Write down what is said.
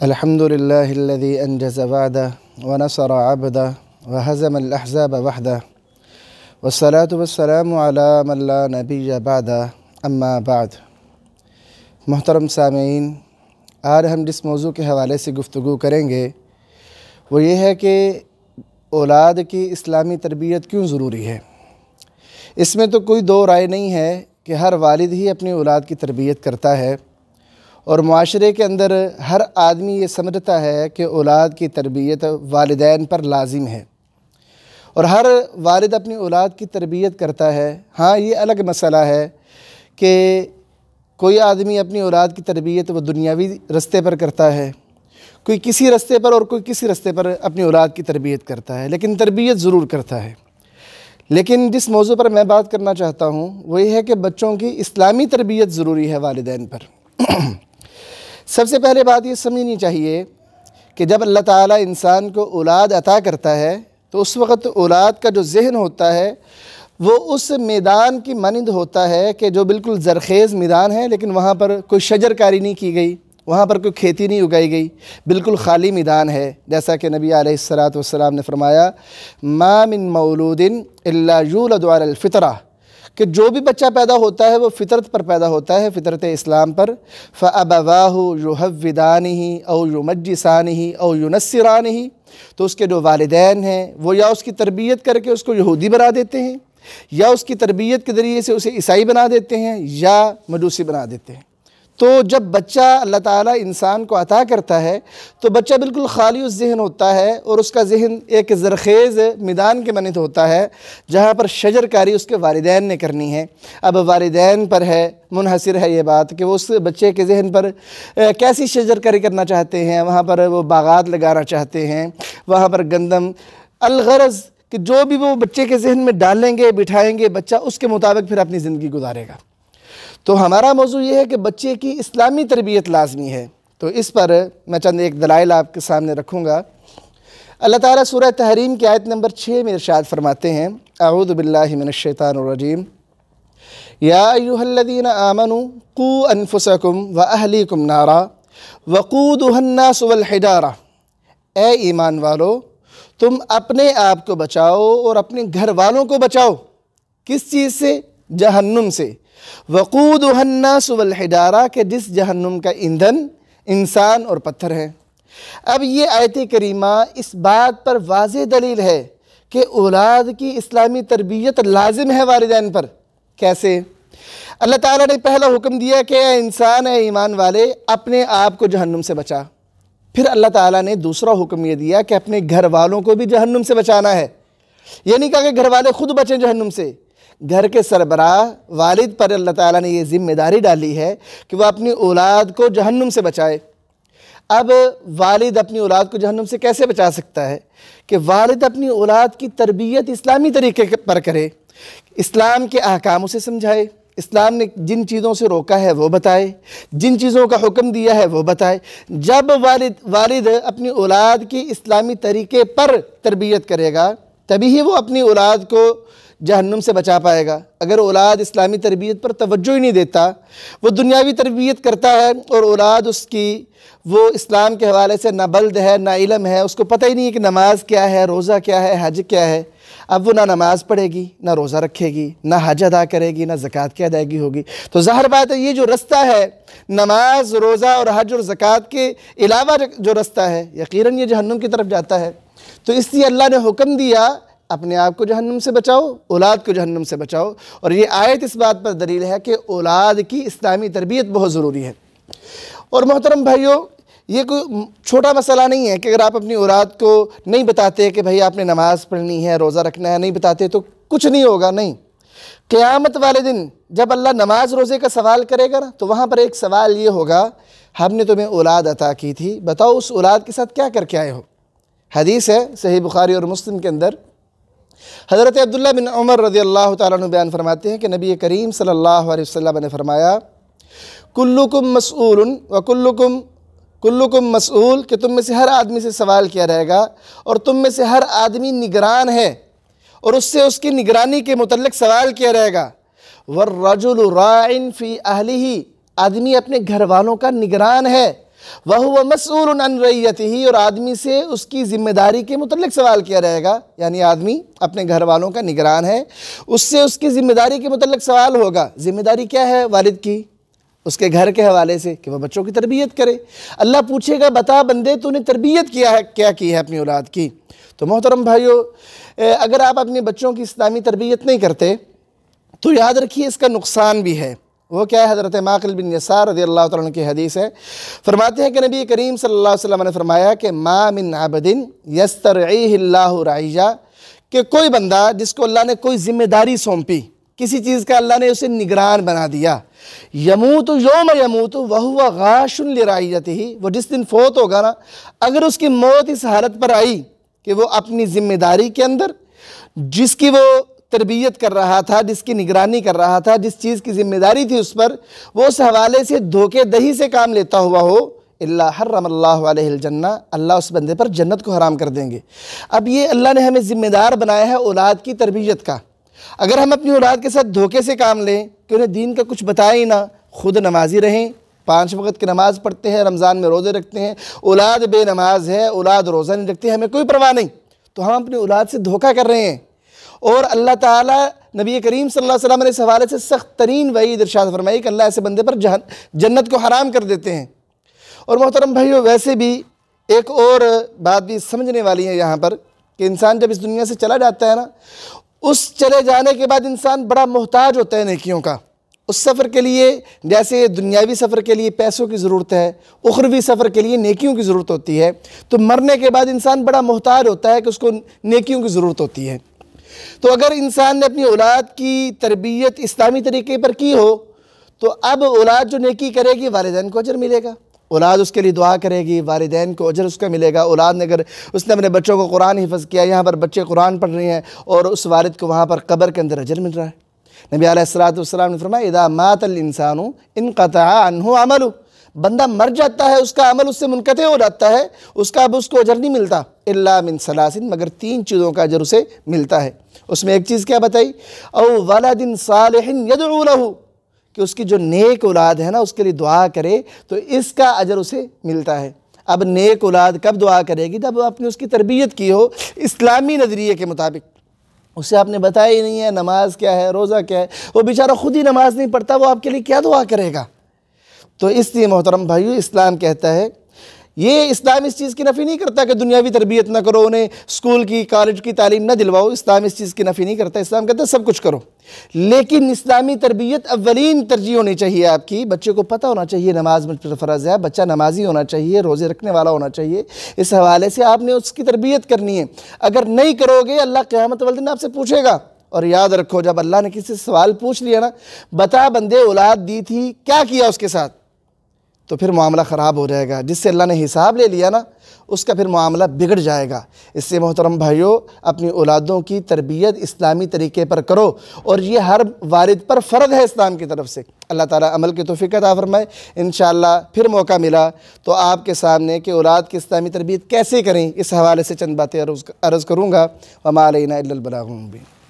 الحمدللہ الذی انجز وعدہ ونصر عبدہ وہزم الاحزاب وحدہ والصلاة والسلام علی من لا نبی بعدہ اما بعد۔ محترم سامعین، آج ہم جس موضوع کے حوالے سے گفتگو کریں گے وہ یہ ہے کہ اولاد کی اسلامی تربیت کیوں ضروری ہے۔ اس میں تو کوئی دو رائے نہیں ہے کہ ہر والد ہی اپنی اولاد کی تربیت کرتا ہے، اور معاشرے کے اندر ہر آدمی یہ سمجھتا ہے کہ اولاد کی تربیت والدین پر لازم ہے، اور ہر والد اپنی اولاد کی تربیت کرتا ہے۔ ہاں، یہ الگ مسئلہ ہے کہ کوئی آدمی اپنی اولاد کی تربیت وہ دنیاوی رستے پر کرتا ہے، کوئی کسی رستے پر اور کوئی کسی رستے پر اپنی اولاد کی تربیت کرتا ہے، لیکن تربیت ضرور کرتا ہے۔ لیکن جس موضوع پر میں بات کرنا چاہتا ہوں وہ یہ ہے کہ بچوں کی اسلامی تربیت ضروری ہے والدین پر۔ سب سے پہلے بات یہ سمجھنی چاہیے کہ جب اللہ تعالیٰ انسان کو اولاد عطا کرتا ہے تو اس وقت اولاد کا جو ذہن ہوتا ہے وہ اس میدان کی مانند ہوتا ہے کہ جو بالکل زرخیز میدان ہے، لیکن وہاں پر کوئی شجر کاری نہیں کی گئی، وہاں پر کوئی کھیتی نہیں اگائی گئی، بالکل خالی میدان ہے۔ جیسا کہ نبی علیہ السلام نے فرمایا، ما من مولود الا یولد علی الفطرہ، کہ جو بھی بچہ پیدا ہوتا ہے وہ فطرت پر پیدا ہوتا ہے، فطرت اسلام پر۔ فَأَبَوَاهُ يُحَوِّدَانِهِ أَوْ يُمَجِّسَانِهِ أَوْ يُنَصِّرَانِهِ، تو اس کے جو والدین ہیں وہ یا اس کی تربیت کر کے اس کو یہودی بنا دیتے ہیں، یا اس کی تربیت کے ذریعے سے اسے عیسائی بنا دیتے ہیں، یا مجوسی بنا دیتے ہیں۔ تو جب بچہ اللہ تعالیٰ انسان کو عطا کرتا ہے تو بچہ بالکل خالی الذہن ہوتا ہے، اور اس کا ذہن ایک زرخیز میدان کے مانند ہوتا ہے جہاں پر شجر کاری اس کے والدین نے کرنی ہے۔ اب والدین پر ہے، منحصر ہے یہ بات کہ وہ اس بچے کے ذہن پر کیسی شجر کاری کرنا چاہتے ہیں، وہاں پر وہ باغات لگانا چاہتے ہیں، وہاں پر گندم، الغرض کہ جو بھی وہ بچے کے ذہن میں ڈالیں گے بٹھائیں گے، بچہ اس کے مطابق پھر اپنی زندگی گزارے گا۔ تو ہمارا موضوع یہ ہے کہ بچے کی اسلامی تربیت لازمی ہے۔ تو اس پر میں چند ایک دلائل آپ کے سامنے رکھوں گا۔ اللہ تعالیٰ سورہ تحریم کی آیت نمبر 6 میں ارشاد فرماتے ہیں، اعوذ باللہ من الشیطان الرجیم، یا ایہا الذین آمنوا قوا انفسکم واہلیکم نارا وقودھا الناس والحجارہ، اے ایمان والو تم اپنے آپ کو بچاؤ اور اپنے گھر والوں کو بچاؤ۔ کس چیز سے؟ جہنم سے۔ وقودھا الناس والحجارہ، کہ جس جہنم کا ایندھن انسان اور پتھر ہیں۔ اب یہ آیت کریمہ اس بات پر واضح دلیل ہے کہ اولاد کی اسلامی تربیت لازم ہے والدین پر۔ کیسے؟ اللہ تعالیٰ نے پہلا حکم دیا کہ اے انسان، اے ایمان والے، اپنے آپ کو جہنم سے بچا۔ پھر اللہ تعالیٰ نے دوسرا حکم یہ دیا کہ اپنے گھر والوں کو بھی جہنم سے بچانا ہے۔ یہ نہیں کہا کہ گھر والے خود بچیں جہنم سے، گھر کے سربراہ والد پر اللہ تعالیٰ نے یہ ذمہ داری ڈالی ہے کہ وہ اپنی اولاد کو جہنم سے بچائے۔ اب والد اپنی اولاد کو جہنم سے کیسے بچا سکتا ہے؟ کہ والد اپنی اولاد کی تربیت اسلامی طریقے پر کرے، اسلام کے احکام اسے سمجھائے، اسلام نے جن چیزوں سے روکا ہے وہ بتائے، جن چیزوں کا حکم دیا ہے وہ بتائے۔ جب والد اپنی اولاد کی اسلامی طریقے پر تربیت کرے گا تبھی ہی وہ اپنی اولاد کو جہنم سے بچا پائے گا۔ اگر اولاد اسلامی تربیت پر توجہ ہی نہیں دیتا، وہ دنیاوی تربیت کرتا ہے، اور اولاد اس کی وہ اسلام کے حوالے سے نہ بلد ہے نہ علم ہے، اس کو پتہ ہی نہیں ہے کہ نماز کیا ہے، روزہ کیا ہے، حج کیا ہے، اب وہ نہ نماز پڑھے گی، نہ روزہ رکھے گی، نہ حج ادا کرے گی، نہ زکوٰۃ کی ادائیگی ہوگی، تو ظاہر بات ہے یہ جو رستہ ہے نماز، روزہ اور حج اور زکوٰۃ کے علاوہ جو رستہ ہے یقیناً یہ جہنم کی طرف جاتا ہے۔ تو اس لیے اللہ نے حکم دیا اپنے آپ کو جہنم سے بچاؤ، اولاد کو جہنم سے بچاؤ، اور یہ آیت اس بات پر دلیل ہے کہ اولاد کی اسلامی تربیت بہت ضروری ہے۔ اور محترم بھائیوں، یہ کوئی چھوٹا مسئلہ نہیں ہے کہ اگر آپ اپنی اولاد کو نہیں بتاتے کہ بھائی آپ نے نماز پڑھنی ہے، روزہ رکھنا ہے، نہیں بتاتے تو کچھ نہیں ہوگا، نہیں۔ قیامت والے دن جب اللہ نماز روزے کا سوال کرے گا نا تو وہاں پر ایک سوال یہ ہوگا، ہم نے تمہیں اولاد عطا کی تھی، بتاؤ اس اولاد کے ساتھ کیا کر کے آئے ہو۔ حدیث ہے صحیح بخاری اور مسلم کے اندر، حضرت عبداللہ بن عمر رضی اللہ تعالیٰ عنہ بیان فرماتے ہیں کہ نبی کریم صلی اللہ علیہ وسلم نے فرمایا، کلکم مسئول کلکم مسئول، کہ تم میں سے ہر آدمی سے سوال کیا رہے گا، اور تم میں سے ہر آدمی نگران ہے اور اس سے اس کی نگرانی کے متعلق سوال کیا رہے گا۔ والرجل راع فی اہلہ، آدمی اپنے گھر والوں کا نگران ہے، وَهُوَ مَسْئُولٌ عَنْ رَعِّيَّتِهِ، اور آدمی سے اس کی ذمہ داری کے متعلق سوال کیا جائے گا. یعنی آدمی اپنے گھر والوں کا نگران ہے، اس سے اس کی ذمہ داری کے متعلق سوال ہوگا. ذمہ داری کیا ہے والد کی؟ اس کے گھر کے حوالے سے کہ وہ بچوں کی تربیت کرے. اللہ پوچھے گا بتا بندے تو نے تربیت کیا کی ہے اپنی اولاد کی. تو محترم بھائیو، اگر آپ اپنے بچوں کی اسلامی تربیت نہیں کرتے تو یاد رکھیے اس کا نقصان بھی ہے. وہ کیا ہے؟ حضرت معقل بن یسار رضی اللہ تعالیٰ عنہ کی حدیث ہے. فرماتے ہیں کہ نبی کریم صلی اللہ علیہ وسلم نے فرمایا کہ ما من عبد یسترعیہ اللہ رعیہ، کہ کوئی بندہ جس کو اللہ نے کوئی ذمہ داری سونپی، کسی چیز کا اللہ نے اسے نگران بنا دیا، یموت یوم یموت وہو غاش لرعیتہ، وہ جس دن فوت ہوگا نا، اگر اس کی موت اس حالت پر آئی کہ وہ اپنی ذمہ داری کے اندر جس کی وہ تربیت کر رہا تھا، جس کی نگرانی کر رہا تھا، جس چیز کی ذمہ داری تھی اس پر، وہ اس حوالے سے دھوکے دہی سے کام لیتا ہوا ہو، الا حرم اللہ علیہ الجنہ، اللہ اس بندے پر جنت کو حرام کر دیں گے. اب یہ اللہ نے ہمیں ذمہ دار بنایا ہے اولاد کی تربیت کا. اگر ہم اپنی اولاد کے ساتھ دھوکے سے کام لیں کہ انہیں دین کا کچھ بتائیں ہی نہ، خود نمازی رہیں، 5 وقت کی نماز پڑھتے ہیں، رمضان میں روزے رکھتے ہیں، اولاد بے نماز ہے، اولاد روزہ نہیں رکھتی، ہمیں کوئی پرواہ نہیں، تو ہم اپنی اولاد سے دھوکہ کر رہے ہیں. اور اللہ تعالیٰ نبی کریم صلی اللہ علیہ وسلم نے اس حوالے سے سخت ترین وعید ارشاد فرمائی کہ اللہ ایسے بندے پر جنت کو حرام کر دیتے ہیں. اور محترم بھائیو، ویسے بھی ایک اور بات بھی سمجھنے والی ہے یہاں پر کہ انسان جب اس دنیا سے چلا جاتا ہے نا، اس چلے جانے کے بعد انسان بڑا محتاج ہوتا ہے نیکیوں کا. اس سفر کے لیے، جیسے دنیاوی سفر کے لیے پیسوں کی ضرورت ہے، اخروی سفر کے لیے نیکیوں کی ضرورت ہوتی ہے، تو مرنے کے بعد انسان بڑا محتاج ہوتا ہے کہ اس کو نیکیوں کی ضرورت ہوتی ہے. تو اگر انسان نے اپنی اولاد کی تربیت اسلامی طریقے پر کی ہو تو اب اولاد جو نیکی کرے گی والدین کو اجر ملے گا، اولاد اس کے لیے دعا کرے گی، والدین کو اجر اس کا ملے گا. اولاد نے اگر اس نے اپنے بچوں کو قرآن حفظ کیا، یہاں پر بچے قرآن پڑھ رہے ہیں اور اس والد کو وہاں پر قبر کے اندر اجر مل رہا ہے. نبی علیہ السلام نے فرمایا اذا مات الانسان انقطع عنہ عملہ، بندہ مر جاتا ہے، اس کا عمل اس سے منقطع ہو جاتا ہے، اس کا اب اس کو اجر نہیں ملتا، الا من ثلاث، مگر 3 چیزوں کا اجر اسے ملتا ہے. اس میں ایک چیز کیا بتائی؟ او ولد صالح یدعو لہ، کہ اس کی جو نیک اولاد ہے نا اس کے لیے دعا کرے تو اس کا اجر اسے ملتا ہے. اب نیک اولاد کب دعا کرے گی؟ جب آپ نے اس کی تربیت کی ہو اسلامی نظریے کے مطابق. اسے آپ نے بتایا ہی نہیں ہے نماز کیا ہے، روزہ کیا ہے، وہ بیچارہ خود ہی نماز نہیں پڑھتا، وہ آپ کے لیے کیا دعا کرے گا؟ تو اس لیے محترم بھائیو، اسلام کہتا ہے، یہ اسلام اس چیز کی نفی نہیں کرتا کہ دنیاوی تربیت نہ کرو، انہیں اسکول کی کالج کی تعلیم نہ دلواؤ. اسلام اس چیز کی نفی نہیں کرتا، اسلام کہتا ہے سب کچھ کرو، لیکن اسلامی تربیت اولین ترجیح ہونی چاہیے آپ کی. بچے کو پتہ ہونا چاہیے نماز مجھ پر فرض ہے، بچہ نمازی ہونا چاہیے، روزے رکھنے والا ہونا چاہیے. اس حوالے سے آپ نے اس کی تربیت کرنی ہے. اگر نہیں کرو گے اللہ قیامت والے دن آپ سے پوچھے گا. اور یاد رکھو، جب اللہ نے کسی سے سوال پوچھ لیا نا، بتا بندے اولاد دی تھی کیا کیا اس کے ساتھ، تو پھر معاملہ خراب ہو جائے گا. جس سے اللہ نے حساب لے لیا نا اس کا پھر معاملہ بگڑ جائے گا. اس سے محترم بھائیو، اپنی اولادوں کی تربیت اسلامی طریقے پر کرو، اور یہ ہر والد پر فرض ہے اسلام کی طرف سے. اللہ تعالیٰ عمل کی توفیق عطا فرمائے. انشاءاللہ پھر موقع ملا تو آپ کے سامنے کہ اولاد کی اسلامی تربیت کیسے کریں اس حوالے سے چند باتیں عرض کروں گا. وما علینا الا البلاغ المبین.